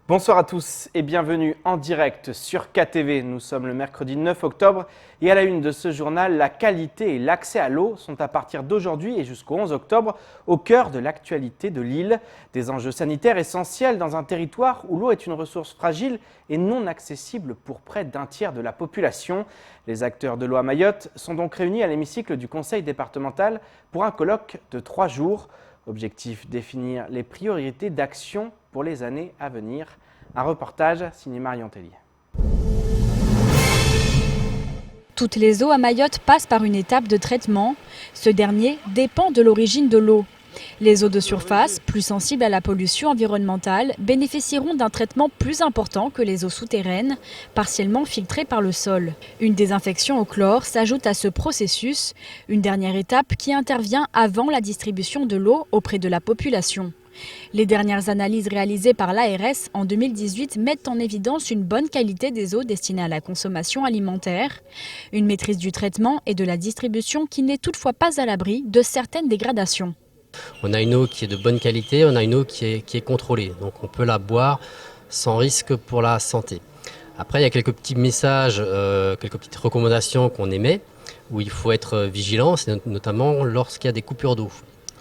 Bonsoir à tous et bienvenue en direct sur KTV. Nous sommes le mercredi 9 octobre et à la une de ce journal, la qualité et l'accès à l'eau sont à partir d'aujourd'hui et jusqu'au 11 octobre au cœur de l'actualité de l'île. Des enjeux sanitaires essentiels dans un territoire où l'eau est une ressource fragile et non accessible pour près d'un tiers de la population. Les acteurs de l'eau à Mayotte sont donc réunis à l'hémicycle du conseil départemental pour un colloque de 3 jours. Objectif, définir les priorités d'action pour les années à venir. Un reportage signé Marion Tellier. Toutes les eaux à Mayotte passent par une étape de traitement. Ce dernier dépend de l'origine de l'eau. Les eaux de surface, plus sensibles à la pollution environnementale, bénéficieront d'un traitement plus important que les eaux souterraines, partiellement filtrées par le sol. Une désinfection au chlore s'ajoute à ce processus, une dernière étape qui intervient avant la distribution de l'eau auprès de la population. Les dernières analyses réalisées par l'ARS en 2018 mettent en évidence une bonne qualité des eaux destinées à la consommation alimentaire, une maîtrise du traitement et de la distribution qui n'est toutefois pas à l'abri de certaines dégradations. On a une eau qui est de bonne qualité, on a une eau qui est contrôlée, donc on peut la boire sans risque pour la santé. Après, il y a quelques petits messages, quelques petites recommandations qu'on émet, où il faut être vigilant, c'est notamment lorsqu'il y a des coupures d'eau.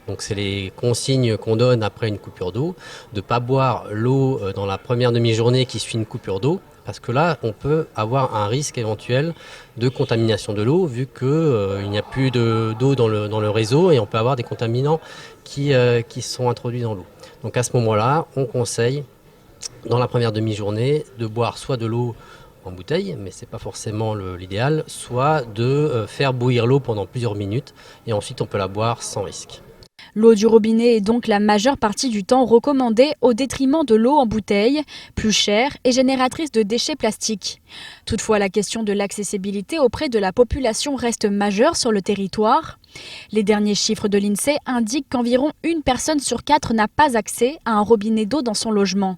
Donc c'est les consignes qu'on donne après une coupure d'eau, de ne pas boire l'eau dans la première demi-journée qui suit une coupure d'eau, parce que là, on peut avoir un risque éventuel de contamination de l'eau, vu qu'il n'y a plus d'eau dans le réseau et on peut avoir des contaminants qui sont introduits dans l'eau. Donc à ce moment-là, on conseille, dans la première demi-journée, de boire soit de l'eau en bouteille, mais ce n'est pas forcément l'idéal, soit de faire bouillir l'eau pendant plusieurs minutes et ensuite on peut la boire sans risque. L'eau du robinet est donc la majeure partie du temps recommandée au détriment de l'eau en bouteille, plus chère et génératrice de déchets plastiques. Toutefois, la question de l'accessibilité auprès de la population reste majeure sur le territoire. Les derniers chiffres de l'INSEE indiquent qu'environ une personne sur 4 n'a pas accès à un robinet d'eau dans son logement.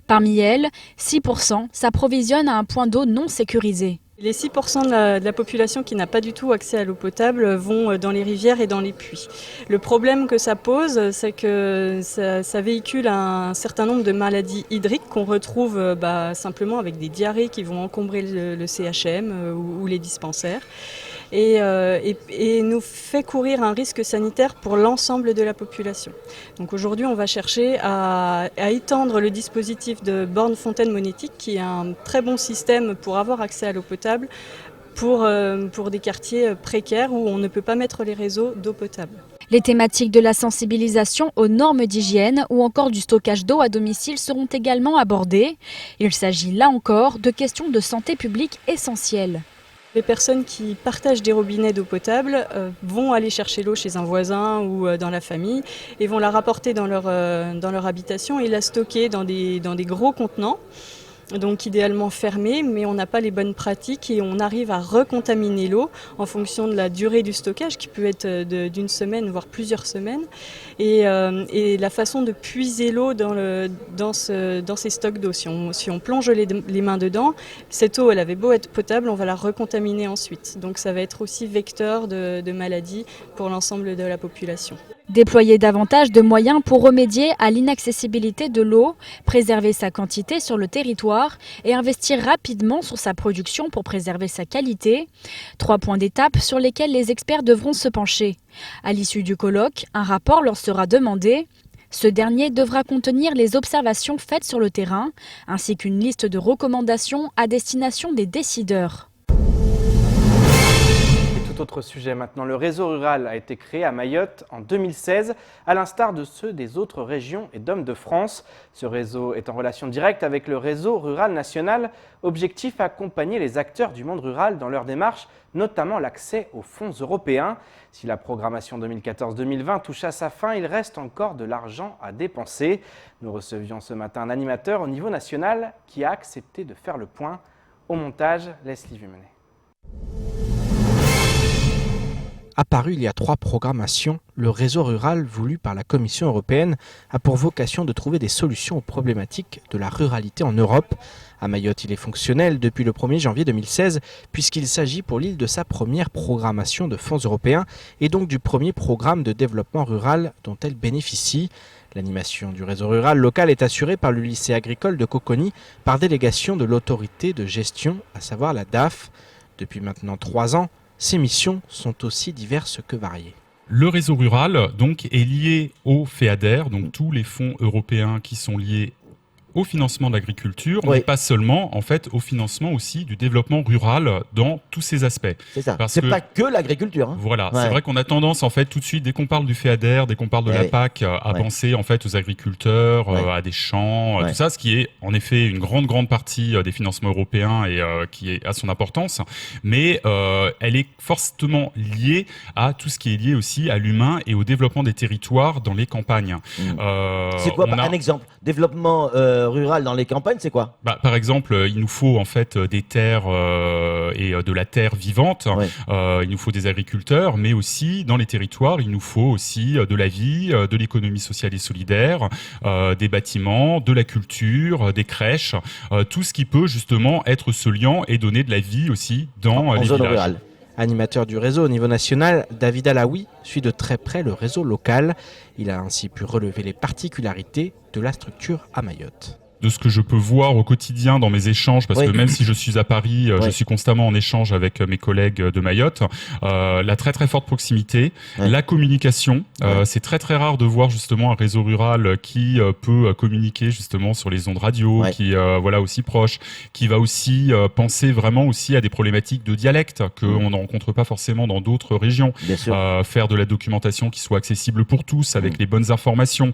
Parmi elles, 6% s'approvisionnent à un point d'eau non sécurisé. Les 6% de la population qui n'a pas du tout accès à l'eau potable vont dans les rivières et dans les puits. Le problème que ça pose, c'est que ça véhicule un certain nombre de maladies hydriques qu'on retrouve simplement avec des diarrhées qui vont encombrer le CHM ou les dispensaires. Et nous fait courir un risque sanitaire pour l'ensemble de la population. Donc aujourd'hui, on va chercher à étendre le dispositif de borne fontaine monétique, qui est un très bon système pour avoir accès à l'eau potable pour des quartiers précaires où on ne peut pas mettre les réseaux d'eau potable. Les thématiques de la sensibilisation aux normes d'hygiène ou encore du stockage d'eau à domicile seront également abordées. Il s'agit là encore de questions de santé publique essentielles. Les personnes qui partagent des robinets d'eau potable vont aller chercher l'eau chez un voisin ou dans la famille et vont la rapporter dans leur habitation et la stocker dans des gros contenants, donc idéalement fermés, mais on n'a pas les bonnes pratiques et on arrive à recontaminer l'eau en fonction de la durée du stockage qui peut être d'une semaine voire plusieurs semaines et la façon de puiser l'eau dans ces stocks d'eau. Si on plonge les mains dedans, cette eau elle avait beau être potable, on va la recontaminer ensuite. Donc ça va être aussi vecteur de maladies pour l'ensemble de la population. Déployer davantage de moyens pour remédier à l'inaccessibilité de l'eau, préserver sa quantité sur le territoire et investir rapidement sur sa production pour préserver sa qualité. 3 points d'étape sur lesquels les experts devront se pencher. À l'issue du colloque, un rapport leur sera demandé. Ce dernier devra contenir les observations faites sur le terrain, ainsi qu'une liste de recommandations à destination des décideurs. Tout autre sujet maintenant, le réseau rural a été créé à Mayotte en 2016, à l'instar de ceux des autres régions et DOM de France. Ce réseau est en relation directe avec le réseau rural national. Objectif, accompagner les acteurs du monde rural dans leur démarche, notamment l'accès aux fonds européens. Si la programmation 2014-2020 touche à sa fin, il reste encore de l'argent à dépenser. Nous recevions ce matin un animateur au niveau national qui a accepté de faire le point. Au montage, Leslie Vumenet. Apparu il y a 3 programmations, le réseau rural voulu par la Commission européenne a pour vocation de trouver des solutions aux problématiques de la ruralité en Europe. À Mayotte, il est fonctionnel depuis le 1er janvier 2016 puisqu'il s'agit pour l'île de sa première programmation de fonds européens et donc du premier programme de développement rural dont elle bénéficie. L'animation du réseau rural local est assurée par le lycée agricole de Coconi par délégation de l'autorité de gestion, à savoir la DAF. Depuis maintenant 3 ans, ces missions sont aussi diverses que variées. Le réseau rural donc, est lié au FEADER, donc tous les fonds européens qui sont liés au financement de l'agriculture, mais pas seulement, en fait, au financement aussi du développement rural dans tous ses aspects. C'est ça. C'est pas que l'agriculture. Hein. Voilà, c'est vrai qu'on a tendance, en fait, tout de suite, dès qu'on parle du FEADER, dès qu'on parle de la PAC, à penser, en fait, aux agriculteurs, à des champs, tout ça, ce qui est, en effet, une grande partie des financements européens et qui est à son importance, mais elle est fortement liée à tout ce qui est lié aussi à l'humain et au développement des territoires dans les campagnes. C'est quoi, un exemple? Développement rural dans les campagnes, c'est quoi? Par exemple, il nous faut en fait des terres et de la terre vivante. Il nous faut des agriculteurs, mais aussi dans les territoires, il nous faut aussi de la vie, de l'économie sociale et solidaire, des bâtiments, de la culture, des crèches, tout ce qui peut justement être ce lien et donner de la vie aussi dans les villages. Rurale. Animateur du réseau au niveau national, David Alaoui suit de très près le réseau local. Il a ainsi pu relever les particularités de la structure à Mayotte. De ce que je peux voir au quotidien dans mes échanges, parce que même si je suis à Paris, je suis constamment en échange avec mes collègues de Mayotte, la très forte proximité, la communication, c'est très rare de voir justement un réseau rural qui peut communiquer justement sur les ondes radio, qui aussi proche, qui va aussi penser vraiment aussi à des problématiques de dialecte qu'on ne rencontre pas forcément dans d'autres régions, faire de la documentation qui soit accessible pour tous avec les bonnes informations,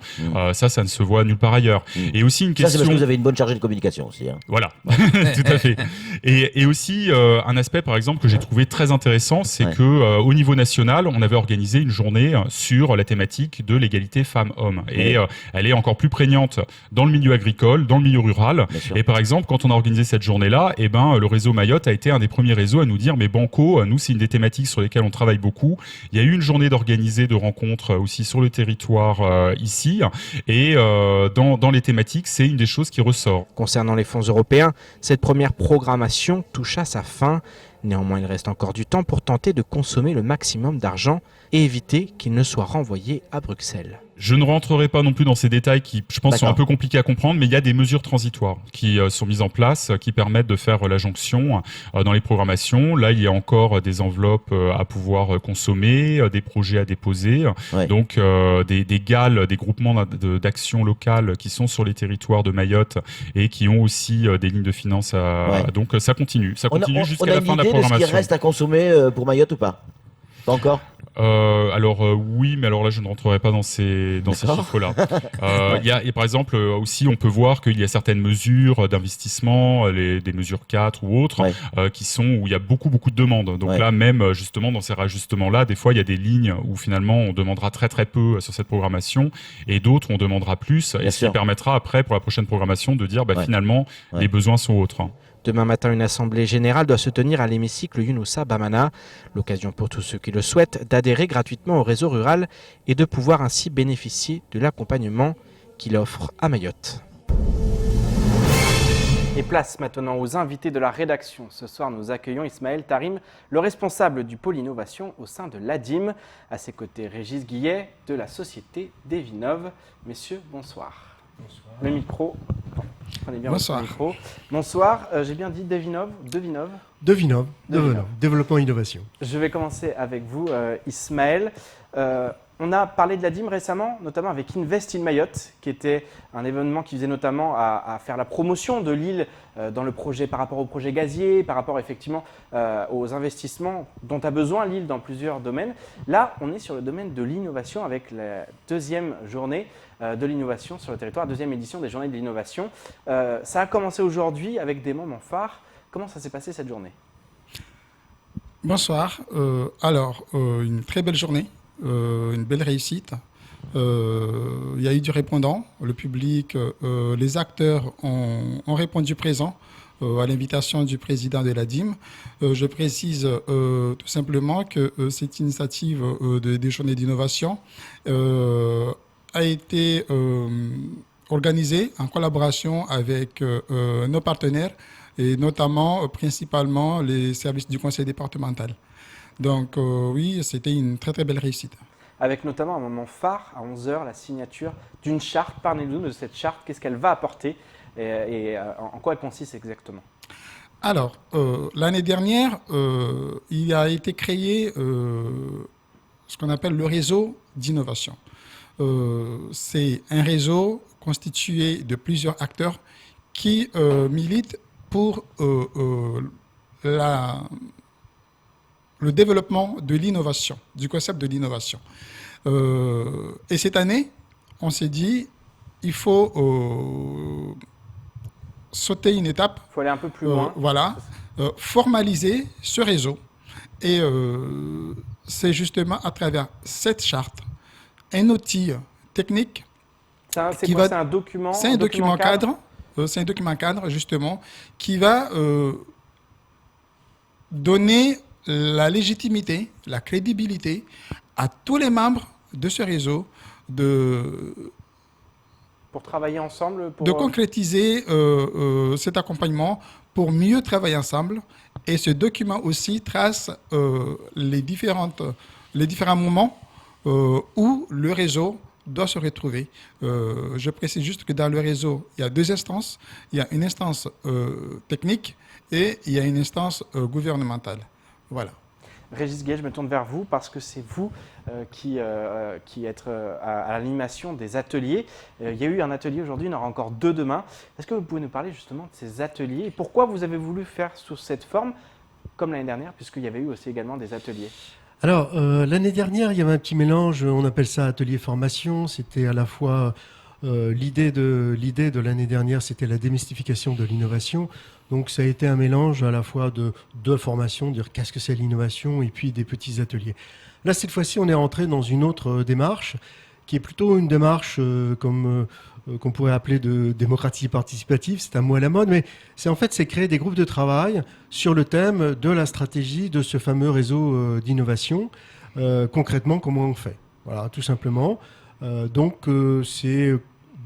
ça ne se voit nulle part ailleurs. Et aussi une question. Vous avez une bonne chargée de communication aussi. Hein. Voilà, tout à fait. Et aussi, un aspect, par exemple, que j'ai trouvé très intéressant, c'est que au niveau national, on avait organisé une journée sur la thématique de l'égalité femmes-hommes. Et elle est encore plus prégnante dans le milieu agricole, dans le milieu rural. Et par exemple, quand on a organisé cette journée-là, le réseau Mayotte a été un des premiers réseaux à nous dire, mais Banco, nous, c'est une des thématiques sur lesquelles on travaille beaucoup. Il y a eu une journée d'organiser de rencontres aussi sur le territoire ici. Et dans les thématiques, c'est une des choses qui ressort. Concernant les fonds européens, cette première programmation touche à sa fin. Néanmoins, il reste encore du temps pour tenter de consommer le maximum d'argent et éviter qu'il ne soit renvoyé à Bruxelles. Je ne rentrerai pas non plus dans ces détails qui, je pense, sont un peu compliqués à comprendre, mais il y a des mesures transitoires qui sont mises en place, qui permettent de faire la jonction dans les programmations. Là, il y a encore des enveloppes à pouvoir consommer, des projets à déposer, donc des GAL, des groupements d'action locale qui sont sur les territoires de Mayotte et qui ont aussi des lignes de finances. Donc ça continue jusqu'à la fin de la programmation. On a une idée de ce qui reste à consommer pour Mayotte ou pas? Pas encore? Oui, mais alors là je ne rentrerai pas dans ces chiffres-là. Il y a par exemple aussi on peut voir qu'il y a certaines mesures d'investissement, des mesures 4 ou autres, qui sont où il y a beaucoup de demandes. Donc là même justement dans ces rajustements-là, des fois il y a des lignes où finalement on demandera très peu sur cette programmation et d'autres on demandera plus, et ce qui permettra après pour la prochaine programmation de dire finalement les besoins sont autres. Demain matin, une assemblée générale doit se tenir à l'hémicycle Younoussa Bamana. L'occasion pour tous ceux qui le souhaitent d'adhérer gratuitement au réseau rural et de pouvoir ainsi bénéficier de l'accompagnement qu'il offre à Mayotte. Et place maintenant aux invités de la rédaction. Ce soir, nous accueillons Ismaël Tarim, le responsable du pôle innovation au sein de l'ADIM. À ses côtés, Régis Guillet de la société Devinov. Messieurs, bonsoir. Bonsoir. Le micro. Prenez bien votre micro. Bonsoir, j'ai bien dit Devinov. Devinov. Développement innovation. Je vais commencer avec vous, Ismaël. On a parlé de l'ADIM récemment, notamment avec Invest in Mayotte, qui était un événement qui visait notamment à faire la promotion de l'île dans le projet, par rapport au projet gazier, par rapport effectivement aux investissements dont a besoin l'île dans plusieurs domaines. Là, on est sur le domaine de l'innovation avec la deuxième journée de l'innovation sur le territoire, deuxième édition des Journées de l'innovation. Ça a commencé aujourd'hui avec des moments phares. Comment ça s'est passé cette journée? Bonsoir. Une très belle journée. Une belle réussite. Il y a eu du répondant, le public, les acteurs ont répondu présent à l'invitation du président de l'ADIM. Je précise tout simplement que cette initiative des journées d'innovation a été organisée en collaboration avec nos partenaires et notamment, principalement, les services du conseil départemental. Donc oui, c'était une très très belle réussite. Avec notamment un moment phare, à 11h, la signature d'une charte. Parlez-nous de cette charte, qu'est-ce qu'elle va apporter et en quoi elle consiste exactement? Alors, l'année dernière, il a été créé ce qu'on appelle le réseau d'innovation. C'est un réseau constitué de plusieurs acteurs qui militent pour le développement de l'innovation, du concept de l'innovation. Et cette année, on s'est dit, il faut sauter une étape. Il faut aller un peu plus loin. Voilà, formaliser ce réseau. Et c'est justement à travers cette charte, un outil technique. C'est un document? C'est un document cadre. C'est un document cadre, justement, qui va donner la légitimité, la crédibilité à tous les membres de ce réseau pour travailler ensemble, de concrétiser cet accompagnement pour mieux travailler ensemble. Et ce document aussi trace les différents moments où le réseau doit se retrouver. Je précise juste que dans le réseau, il y a deux instances. Il y a une instance technique et il y a une instance gouvernementale. Voilà. Régis Guay, je me tourne vers vous parce que c'est vous qui êtes à l'animation des ateliers. Il y a eu un atelier aujourd'hui, il y en aura encore 2 demain. Est-ce que vous pouvez nous parler justement de ces ateliers et pourquoi vous avez voulu faire sous cette forme, comme l'année dernière, puisqu'il y avait eu aussi également des ateliers? Alors, l'année dernière, il y avait un petit mélange, on appelle ça atelier formation. C'était à la fois l'idée de l'année dernière, c'était la démystification de l'innovation. Donc ça a été un mélange à la fois de formation, dire qu'est-ce que c'est l'innovation, et puis des petits ateliers. Là, cette fois-ci, on est rentré dans une autre démarche, qui est plutôt une démarche qu'on pourrait appeler de démocratie participative. C'est un mot à la mode, mais c'est créer des groupes de travail sur le thème de la stratégie de ce fameux réseau d'innovation. Concrètement, comment on fait? Voilà, tout simplement. C'est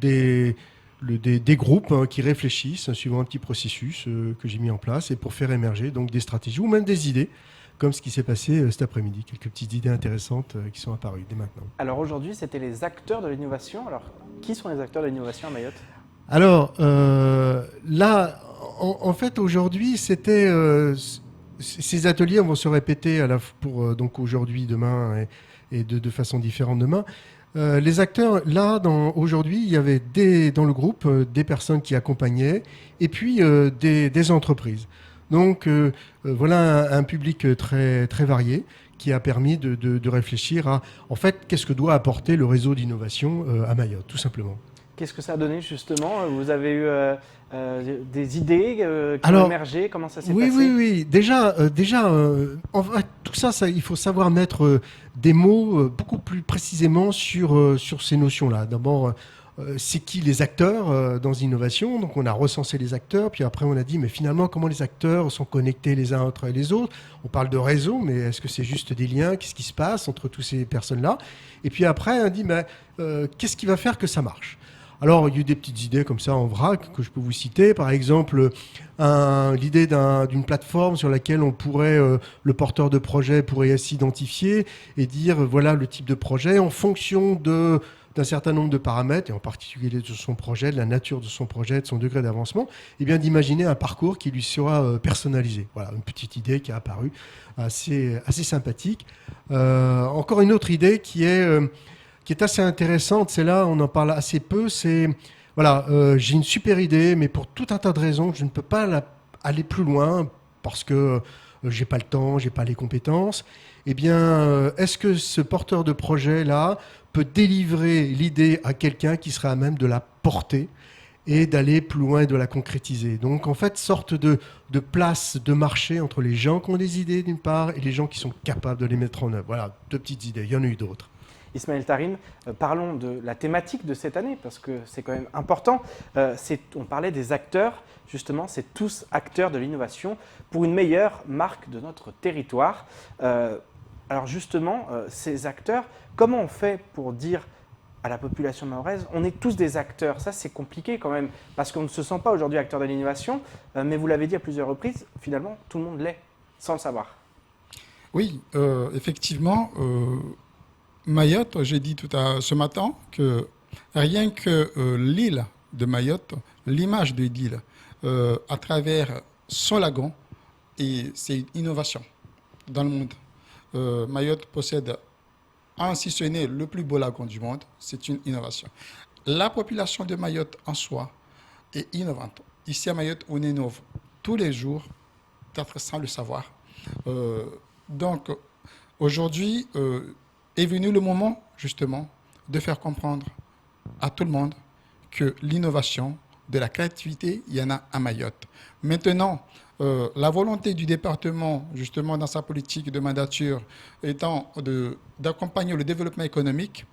des groupes qui réfléchissent suivant un petit processus que j'ai mis en place et pour faire émerger donc des stratégies ou même des idées, comme ce qui s'est passé cet après-midi. Quelques petites idées intéressantes qui sont apparues dès maintenant. Alors aujourd'hui, c'était les acteurs de l'innovation. Alors, qui sont les acteurs de l'innovation à Mayotte? Alors, là, en fait, aujourd'hui, c'était... ces ateliers vont se répéter donc aujourd'hui, demain et de façon différente demain. Les acteurs, là, aujourd'hui, il y avait dans le groupe des personnes qui accompagnaient et puis des entreprises. Donc, voilà un public très, très varié qui a permis de réfléchir à, en fait, qu'est-ce que doit apporter le réseau d'innovation à Mayotte, tout simplement. Qu'est-ce que ça a donné, justement? Vous avez eu des idées qui ont émergé? Comment ça s'est passé? Oui. Déjà, en fait, tout ça, il faut savoir mettre des mots beaucoup plus précisément sur ces notions-là. D'abord, c'est qui les acteurs dans l'innovation? Donc, on a recensé les acteurs, puis après, on a dit, mais finalement, comment les acteurs sont connectés les uns entre les autres? On parle de réseau, mais est-ce que c'est juste des liens? Qu'est-ce qui se passe entre toutes ces personnes-là? Et puis après, on dit, mais qu'est-ce qui va faire que ça marche? Alors, il y a eu des petites idées comme ça en vrac que je peux vous citer. Par exemple, l'idée d'une plateforme sur laquelle le porteur de projet pourrait s'identifier et dire voilà le type de projet en fonction d'un certain nombre de paramètres, et en particulier de son projet, de la nature de son projet, de son degré d'avancement, et bien d'imaginer un parcours qui lui sera personnalisé. Voilà, une petite idée qui est apparue assez sympathique. Encore une autre idée qui est assez intéressante, c'est là, on en parle assez peu, c'est, voilà, j'ai une super idée, mais pour tout un tas de raisons, je ne peux pas aller plus loin, parce que j'ai pas le temps, j'ai pas les compétences. Eh bien, est-ce que ce porteur de projet-là peut délivrer l'idée à quelqu'un qui sera à même de la porter et d'aller plus loin et de la concrétiser? Donc, en fait, sorte de place de marché entre les gens qui ont des idées, d'une part, et les gens qui sont capables de les mettre en œuvre. Voilà, 2 petites idées, il y en a eu d'autres. Ismaël Tarim, parlons de la thématique de cette année, parce que c'est quand même important. On parlait des acteurs, justement, c'est tous acteurs de l'innovation pour une meilleure marque de notre territoire. Alors justement, ces acteurs, comment on fait pour dire à la population mahoraise, on est tous des acteurs? Ça, c'est compliqué quand même, parce qu'on ne se sent pas aujourd'hui acteur de l'innovation, mais vous l'avez dit à plusieurs reprises, finalement, tout le monde l'est, sans le savoir. Oui, effectivement, Mayotte, j'ai dit ce matin que rien que l'île de Mayotte, l'image de l'île à travers son lagon, c'est une innovation dans le monde. Mayotte possède, si ce n'est le plus beau lagon du monde, c'est une innovation. La population de Mayotte en soi est innovante. Ici à Mayotte, on innove tous les jours, peut-être sans le savoir. Donc, aujourd'hui est venu le moment, justement, de faire comprendre à tout le monde que l'innovation, de la créativité, il y en a à Mayotte. Maintenant, la volonté du département, justement, dans sa politique de mandature, étant d'accompagner le développement économique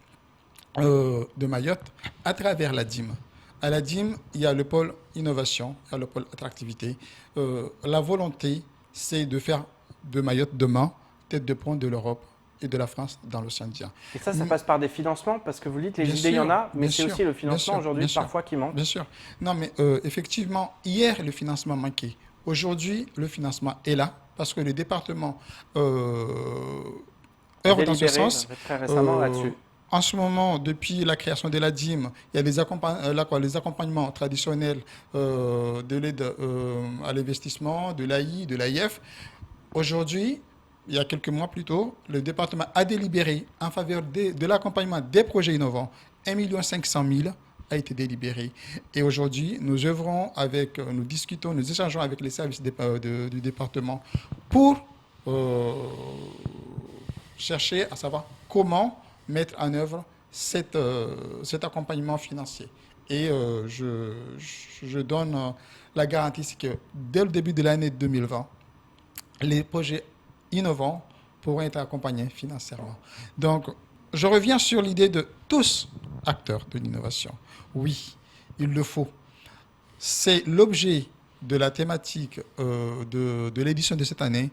de Mayotte à travers la DIM. À la DIM, il y a le pôle innovation, il y a le pôle attractivité. La volonté, c'est de faire de Mayotte demain tête de pont de l'Europe et de la France dans l'océan Indien. Et ça passe par des financements, parce que vous dites les idées, il y en a, mais c'est aussi le financement aujourd'hui parfois qui manque. Bien sûr. Non, mais effectivement, hier, le financement manquait. Aujourd'hui, le financement est là, parce que le département œuvre dans ce sens. Très récemment là-dessus. En ce moment, depuis la création de la DIM, il y a les accompagnements traditionnels de l'aide à l'investissement, de l'AI, de l'AIF. Aujourd'hui, il y a quelques mois plus tôt, le département a délibéré en faveur de l'accompagnement des projets innovants. 1 500 000 a été délibéré. Et aujourd'hui, nous discutons, nous échangeons avec les services du département pour chercher à savoir comment mettre en œuvre cet accompagnement financier. Et je donne la garantie, c'est que dès le début de l'année 2020, les projets innovants pourront être accompagnés financièrement. Donc, je reviens sur l'idée de tous acteurs de l'innovation. Oui, il le faut. C'est l'objet de la thématique de l'édition de cette année,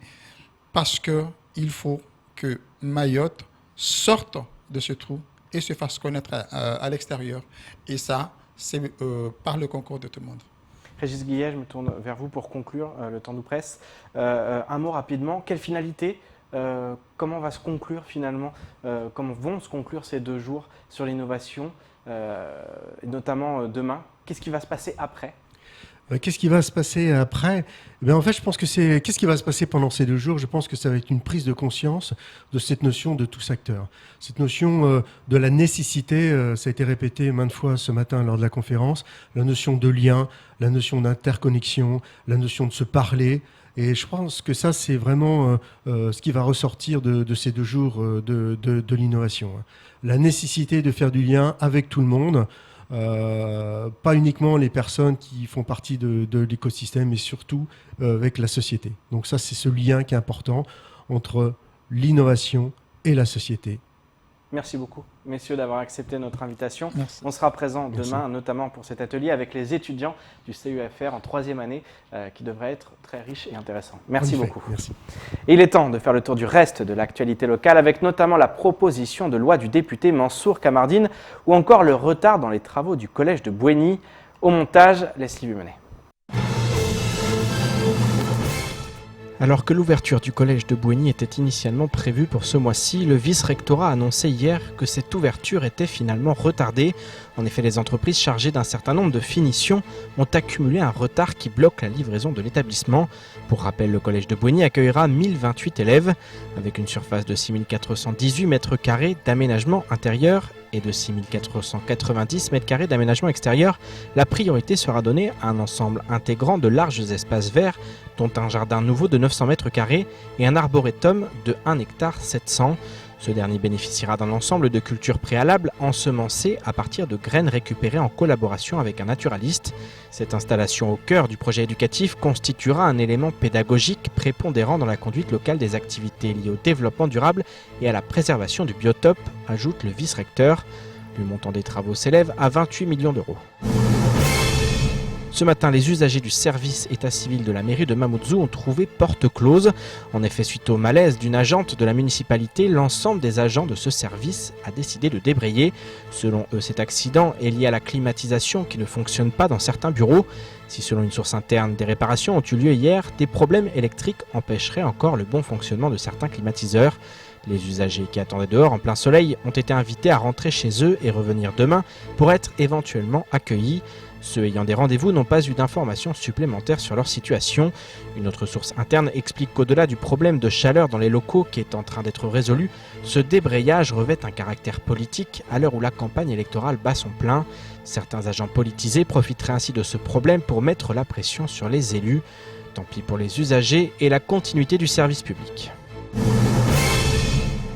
parce qu'il faut que Mayotte sorte de ce trou et se fasse connaître à l'extérieur. Et ça, c'est par le concours de tout le monde. Régis Guillet, je me tourne vers vous pour conclure, le temps nous presse. Un mot rapidement, quelle finalité, comment va se conclure finalement, comment vont se conclure ces 2 jours sur l'innovation, notamment demain? Qu'est-ce qui va se passer après? Qu'est-ce qui va se passer après? En fait, je pense que qu'est-ce qui va se passer pendant ces 2 jours? Je pense que ça va être une prise de conscience de cette notion de tous acteurs. Cette notion de la nécessité, ça a été répété maintes fois ce matin lors de la conférence, la notion de lien, la notion d'interconnexion, la notion de se parler. Et je pense que ça, c'est vraiment ce qui va ressortir de ces 2 jours de l'innovation. La nécessité de faire du lien avec tout le monde. Pas uniquement les personnes qui font partie de l'écosystème, mais surtout avec la société. Donc ça, c'est ce lien qui est important entre l'innovation et la société. Merci beaucoup, messieurs, d'avoir accepté notre invitation. Merci. On sera présent demain, notamment pour cet atelier avec les étudiants du CEFR en 3e année, qui devrait être très riche et intéressant. Merci beaucoup. Merci. Et il est temps de faire le tour du reste de l'actualité locale, avec notamment la proposition de loi du député Mansour Kamardine, ou encore le retard dans les travaux du collège de Bouéni. Au montage, Leslie Bumenet. Alors que l'ouverture du collège de Bouéni était initialement prévue pour ce mois-ci, le vice-rectorat a annoncé hier que cette ouverture était finalement retardée. En effet, les entreprises chargées d'un certain nombre de finitions ont accumulé un retard qui bloque la livraison de l'établissement. Pour rappel, le collège de Bouéni accueillera 1028 élèves, avec une surface de 6418 mètres carrés d'aménagement intérieur et de 6490 mètres carrés d'aménagement extérieur. La priorité sera donnée à un ensemble intégrant de larges espaces verts, dont un jardin nouveau de 900 mètres carrés et un arboretum de 1 hectare 700. Ce dernier bénéficiera d'un ensemble de cultures préalables ensemencées à partir de graines récupérées en collaboration avec un naturaliste. Cette installation au cœur du projet éducatif constituera un élément pédagogique prépondérant dans la conduite locale des activités liées au développement durable et à la préservation du biotope, ajoute le vice-recteur. Le montant des travaux s'élève à 28 millions d'euros. Ce matin, les usagers du service état civil de la mairie de Mamoudzou ont trouvé porte close. En effet, suite au malaise d'une agente de la municipalité, l'ensemble des agents de ce service a décidé de débrayer. Selon eux, cet accident est lié à la climatisation qui ne fonctionne pas dans certains bureaux. Si selon une source interne, des réparations ont eu lieu hier, des problèmes électriques empêcheraient encore le bon fonctionnement de certains climatiseurs. Les usagers qui attendaient dehors en plein soleil ont été invités à rentrer chez eux et revenir demain pour être éventuellement accueillis. Ceux ayant des rendez-vous n'ont pas eu d'informations supplémentaires sur leur situation. Une autre source interne explique qu'au-delà du problème de chaleur dans les locaux qui est en train d'être résolu, ce débrayage revêt un caractère politique à l'heure où la campagne électorale bat son plein. Certains agents politisés profiteraient ainsi de ce problème pour mettre la pression sur les élus. Tant pis pour les usagers et la continuité du service public.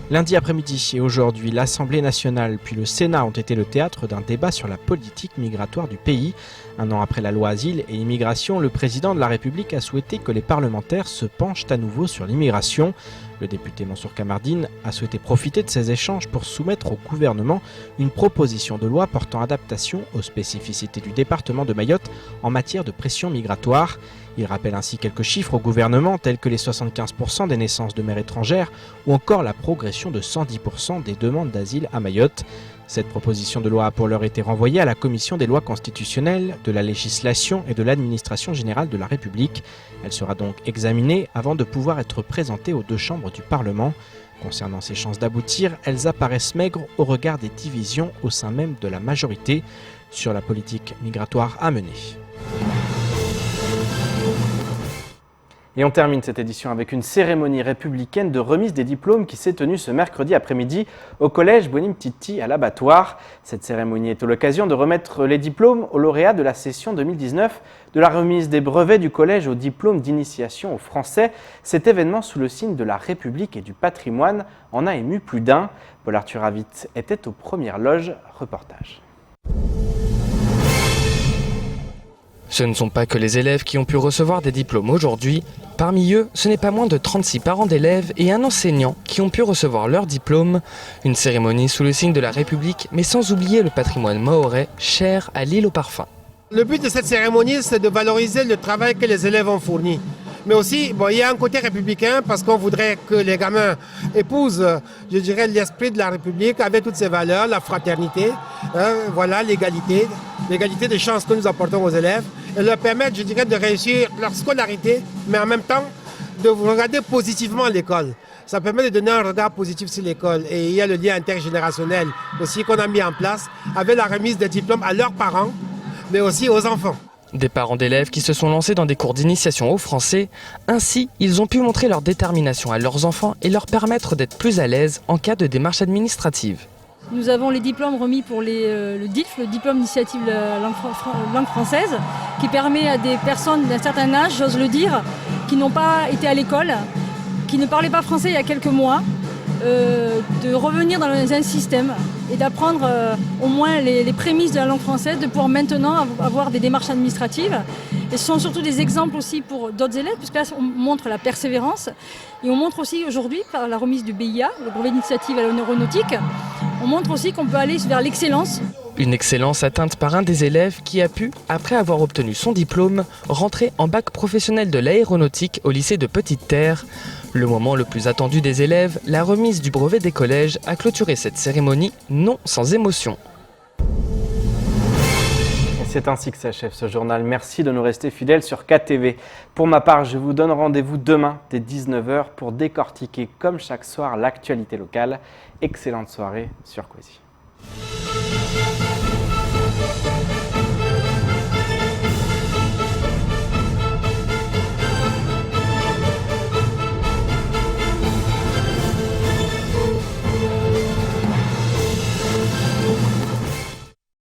Lundi après-midi et aujourd'hui, l'Assemblée nationale puis le Sénat ont été le théâtre d'un débat sur la politique migratoire du pays. Un an après la loi Asile et Immigration, le président de la République a souhaité que les parlementaires se penchent à nouveau sur l'immigration. Le député Mansour Kamardine a souhaité profiter de ces échanges pour soumettre au gouvernement une proposition de loi portant adaptation aux spécificités du département de Mayotte en matière de pression migratoire. Il rappelle ainsi quelques chiffres au gouvernement tels que les 75% des naissances de mères étrangères ou encore la progression de 110% des demandes d'asile à Mayotte. Cette proposition de loi a pour l'heure été renvoyée à la Commission des lois constitutionnelles, de la législation et de l'administration générale de la République. Elle sera donc examinée avant de pouvoir être présentée aux deux chambres du Parlement. Concernant ses chances d'aboutir, elles apparaissent maigres au regard des divisions au sein même de la majorité sur la politique migratoire à mener. Et on termine cette édition avec une cérémonie républicaine de remise des diplômes qui s'est tenue ce mercredi après-midi au collège Bouanim Titi à l'Abattoir. Cette cérémonie est l'occasion de remettre les diplômes aux lauréats de la session 2019, de la remise des brevets du collège au diplôme d'initiation au français. Cet événement sous le signe de la République et du patrimoine en a ému plus d'un. Paul Arthur Avit était aux premières loges. Reportage. Ce ne sont pas que les élèves qui ont pu recevoir des diplômes aujourd'hui. Parmi eux, ce n'est pas moins de 36 parents d'élèves et un enseignant qui ont pu recevoir leur diplôme. Une cérémonie sous le signe de la République, mais sans oublier le patrimoine mahorais, cher à l'île au parfum. Le but de cette cérémonie, c'est de valoriser le travail que les élèves ont fourni. Mais aussi, il y a un côté républicain parce qu'on voudrait que les gamins épousent, je dirais, l'esprit de la République avec toutes ses valeurs, la fraternité, l'égalité des chances que nous apportons aux élèves et leur permettre, je dirais, de réussir leur scolarité, mais en même temps de regarder positivement l'école. Ça permet de donner un regard positif sur l'école. Et il y a le lien intergénérationnel aussi qu'on a mis en place avec la remise des diplômes à leurs parents, mais aussi aux enfants. Des parents d'élèves qui se sont lancés dans des cours d'initiation au français. Ainsi, ils ont pu montrer leur détermination à leurs enfants et leur permettre d'être plus à l'aise en cas de démarche administrative. Nous avons les diplômes remis pour le DILF, le diplôme d'initiative langue française, qui permet à des personnes d'un certain âge, j'ose le dire, qui n'ont pas été à l'école, qui ne parlaient pas français il y a quelques mois, de revenir dans un système et d'apprendre au moins les prémices de la langue française, de pouvoir maintenant avoir des démarches administratives. Et ce sont surtout des exemples aussi pour d'autres élèves, puisque là on montre la persévérance et on montre aussi aujourd'hui par la remise du BIA, le brevet d'initiative à l'aéronautique, on montre aussi qu'on peut aller vers l'excellence. Une excellence atteinte par un des élèves qui a pu, après avoir obtenu son diplôme, rentrer en bac professionnel de l'aéronautique au lycée de Petite-Terre. Le moment le plus attendu des élèves, la remise du brevet des collèges, a clôturé cette cérémonie, non sans émotion. C'est ainsi que s'achève ce journal. Merci de nous rester fidèles sur KTV. Pour ma part, je vous donne rendez-vous demain dès 19h pour décortiquer comme chaque soir l'actualité locale. Excellente soirée sur Quasi.